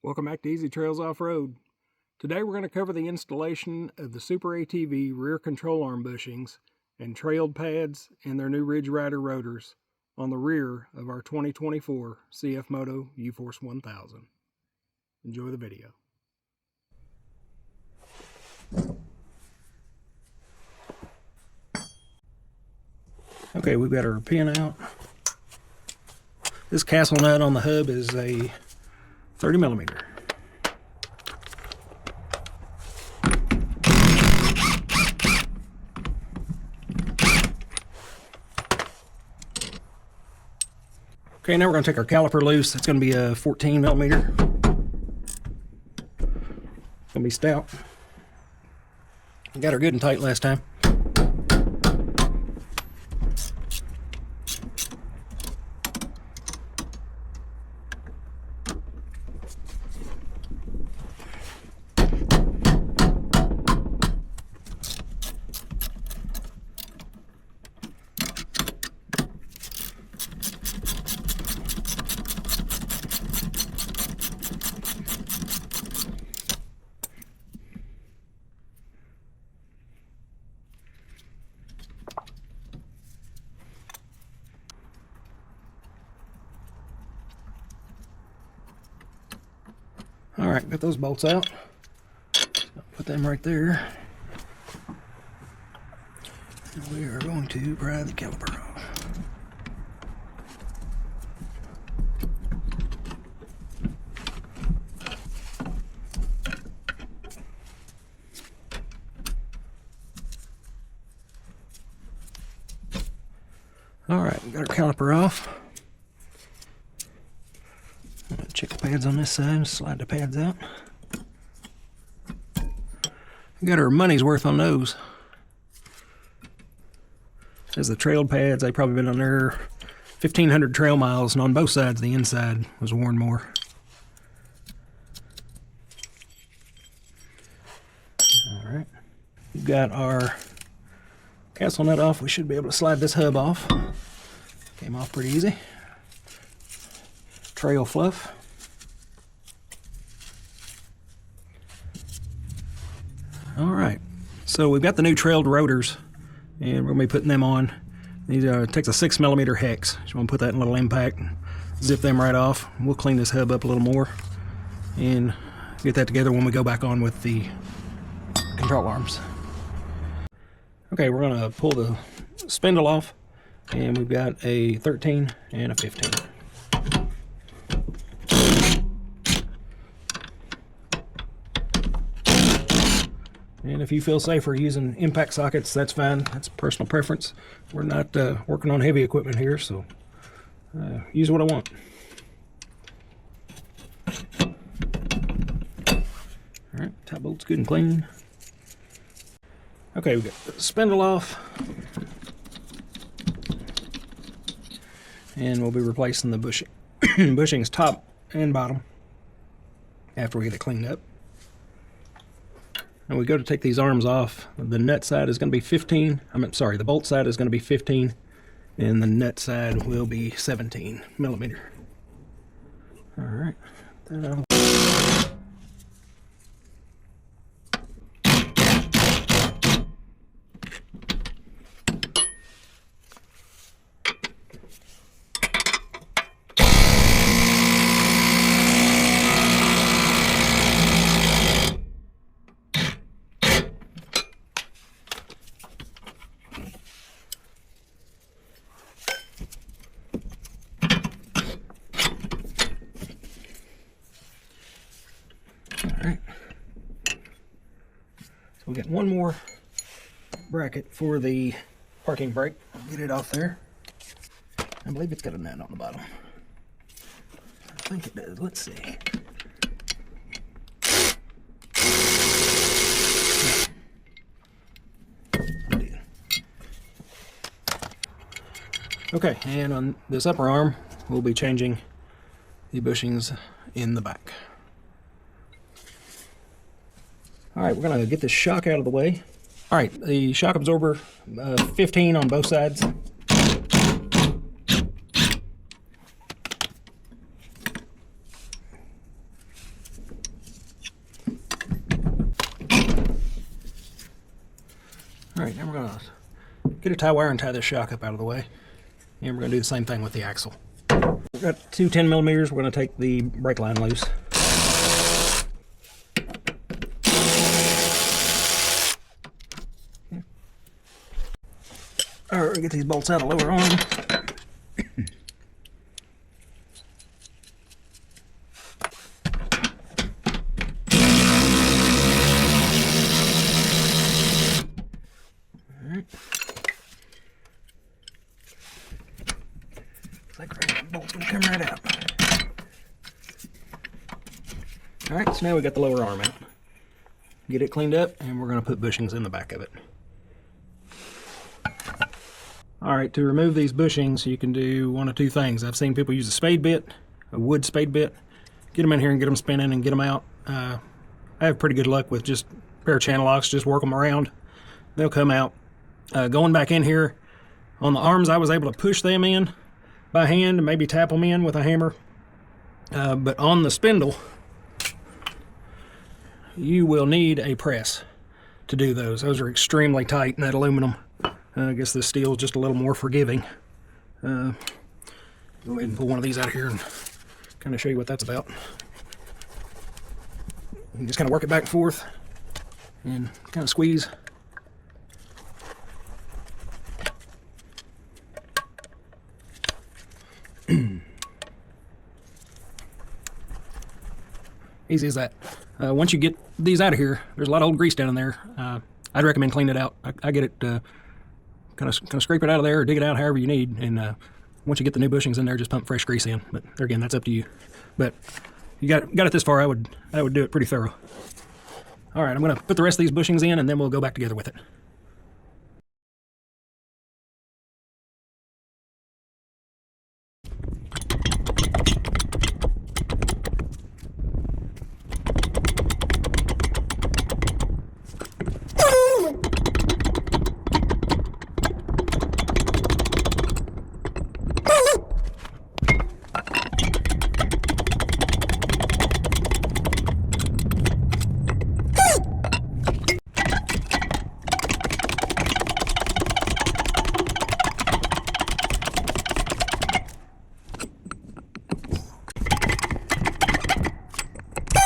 Welcome back to Easy Trails Off-Road. Today we're going to cover the installation of the SuperATV rear control arm bushings and Traild pads and their new Ridge Rider rotors on the rear of our 2024 CF Moto Uforce 1000. Enjoy the video. Okay, we've got our pin out. This castle nut on the hub is a 30 millimeter. Okay, now we're going to take our caliper loose. It's going to be a 14 millimeter. It's going to be stout. We got her good and tight last time. Alright, got those bolts out. Put them right there. And we are going to pry the caliper off. Alright, we got our caliper off. Check the pads on this side, slide the pads out. We got our money's worth on those. As the Traild pads, they've probably been on there 1,500 trail miles, and on both sides the inside was worn more. Alright, we've got our castle nut off. We should be able to slide this hub off. Came off pretty easy. Trail fluff. Alright, so we've got the new Traild rotors, and we're going to be putting them on. These takes a 6 millimeter hex. Just want to put that in a little impact, zip them right off. We'll clean this hub up a little more and get that together when we go back on with the control arms. Okay, we're going to pull the spindle off, and we've got a 13 and a 15. And if you feel safer using impact sockets, that's fine. That's personal preference. We're not working on heavy equipment here, so use what I want. Alright, top bolt's good and clean. Okay, we got the spindle off. And we'll be replacing the bushings top and bottom after we get it cleaned up. And we go to take these arms off. The nut side is going to be 15. The bolt side is going to be 15, and the nut side will be 17 millimeter. All right. Alright, so we got one more bracket for the parking brake. I'll get it off there. I believe it's got a nut on the bottom. I think it does. Let's see. Okay, and on this upper arm, we'll be changing the bushings in the back. Alright, we're going to get this shock out of the way. Alright, the shock absorber, 15 on both sides. right, now we're going to get a tie wire and tie this shock up out of the way. And we're going to do the same thing with the axle. We've got two 10mm. We're going to take the brake line loose. All right, get these bolts out of the lower arm. All right. Looks like the bolt's gonna come right out. All right, so now we got the lower arm out. Get it cleaned up, and we're gonna put bushings in the back of it. All right, to remove these bushings, you can do one of two things. I've seen people use a spade bit, a wood spade bit. Get them in here and get them spinning and get them out. I have pretty good luck with just a pair of channel locks, just work them around. They'll come out. Going back in here, on the arms, I was able to push them in by hand and maybe tap them in with a hammer. But on the spindle, you will need a press to do those. Those are extremely tight in that aluminum. I guess this steel is just a little more forgiving. Go ahead and pull one of these out of here and kind of show you what that's about. You just kind of work it back and forth and kind of squeeze. Easy as that. Once you get these out of here, there's a lot of old grease down in there. I'd recommend cleaning it out. I get it kind of scrape it out of there or dig it out however you need, and once you get the new bushings in there, just pump fresh grease in. But again, that's up to you. But you got it this far, I would do it pretty thorough. All right, I'm going to put the rest of these bushings in, and then we'll go back together with it.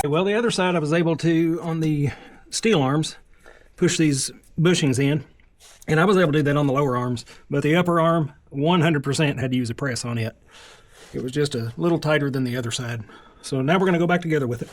Well, the other side I was able to, on the steel arms, push these bushings in, and I was able to do that on the lower arms, but the upper arm, 100% had to use a press on it. It was just a little tighter than the other side. So now we're going to go back together with it.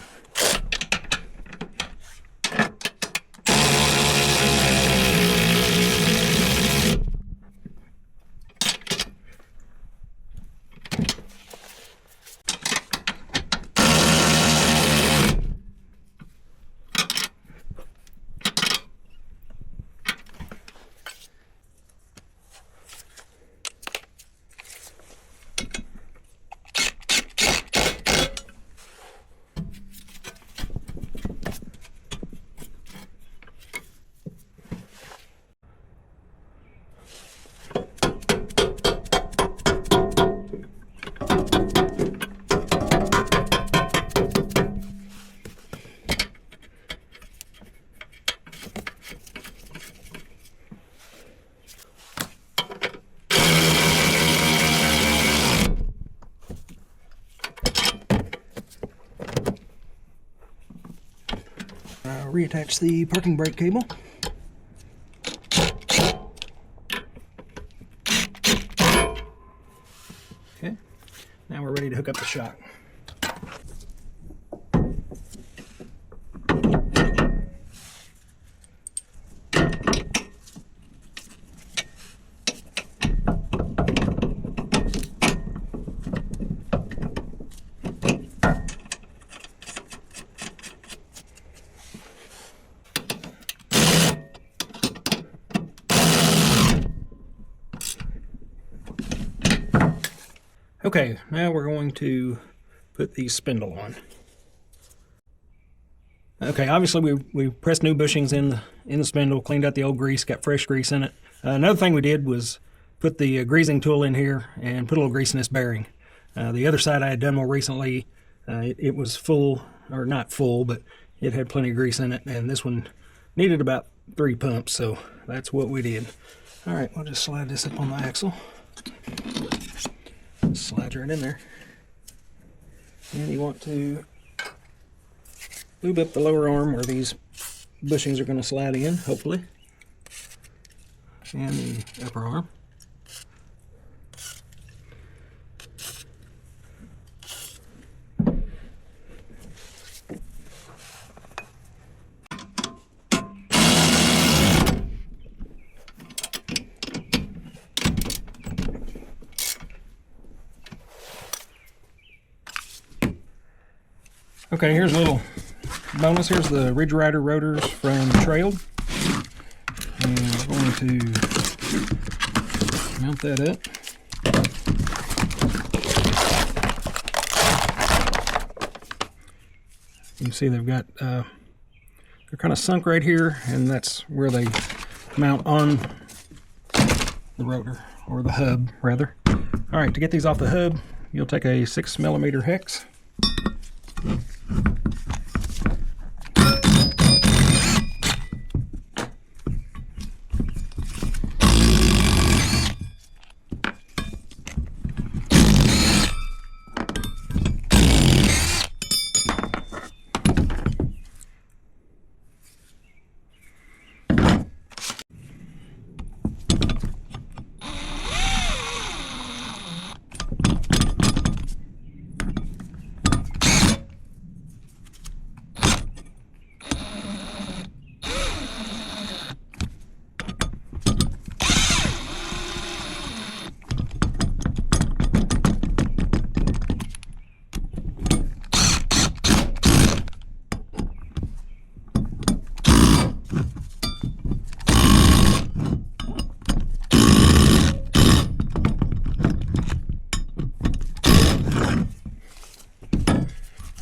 Reattach the parking brake cable. Okay, now we're ready to hook up the shock. Okay, now we're going to put the spindle on. Okay, obviously we pressed new bushings in the spindle, cleaned out the old grease, got fresh grease in it. Another thing we did was put the greasing tool in here and put a little grease in this bearing. The other side I had done more recently, it was full, or not full, but it had plenty of grease in it, and this one needed about 3 pumps, so that's what we did. All right, we'll just slide this up on the axle. Slide right in there. And you want to lube up the lower arm where these bushings are going to slide in, hopefully. And the upper arm. Okay, here's a little bonus. Here's the Ridge Rider rotors from Traild. And we're going to mount that up. You can see they've got, they're kind of sunk right here, and that's where they mount on the rotor, or the hub, rather. All right, to get these off the hub, you'll take a 6mm hex.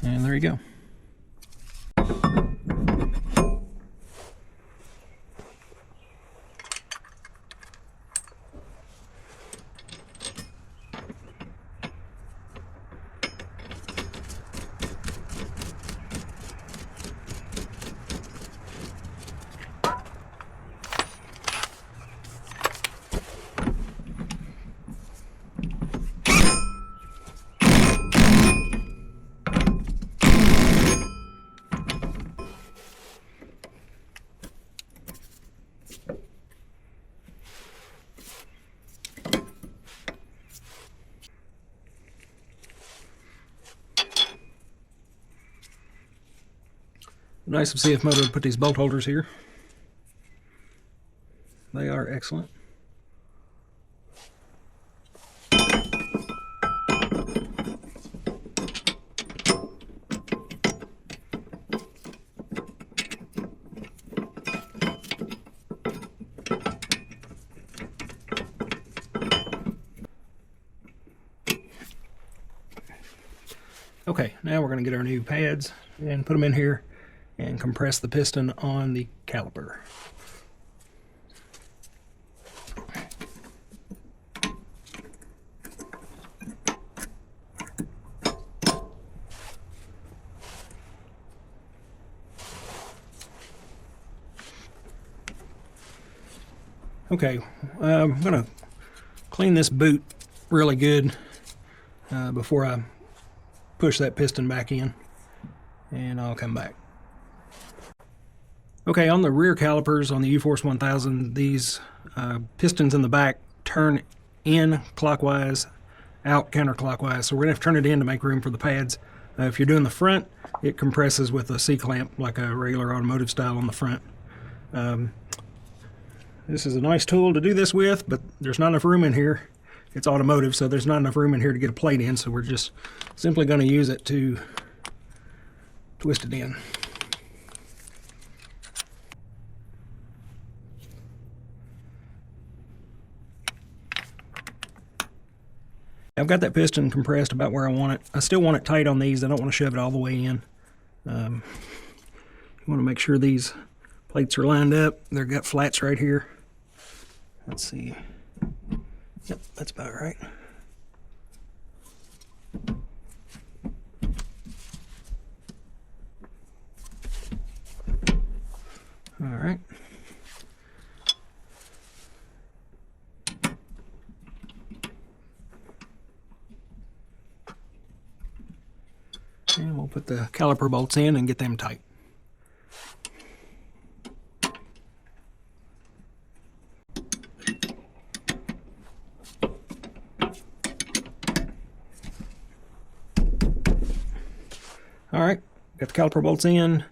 And there you go. Nice of CF Moto to put these bolt holders here. They are excellent. Okay, now we're going to get our new pads and put them in here and compress the piston on the caliper. Okay, I'm going to clean this boot really good before I push that piston back in, and I'll come back. Okay, on the rear calipers on the Uforce 1000, these pistons in the back turn in clockwise, out counterclockwise, so we're going to have to turn it in to make room for the pads. If you're doing the front, it compresses with a C-clamp like a regular automotive style on the front. This is a nice tool to do this with, but there's not enough room in here. It's automotive, so there's not enough room in here to get a plate in, so we're just simply going to use it to twist it in. I've got that piston compressed about where I want it. I still want it tight on these. I don't want to shove it all the way in. You want to make sure these plates are lined up. They've got flats right here. Let's see. Yep, that's about right. All right. And we'll put the caliper bolts in and get them tight. All right, got the caliper bolts in,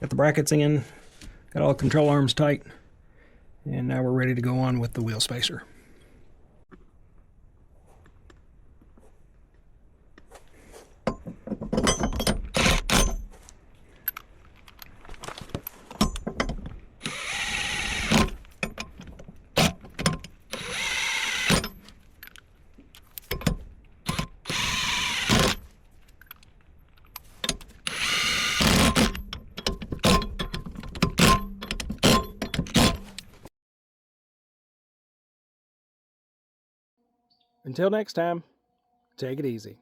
got the brackets in, got all the control arms tight, and now we're ready to go on with the wheel spacer. Until next time, take it easy.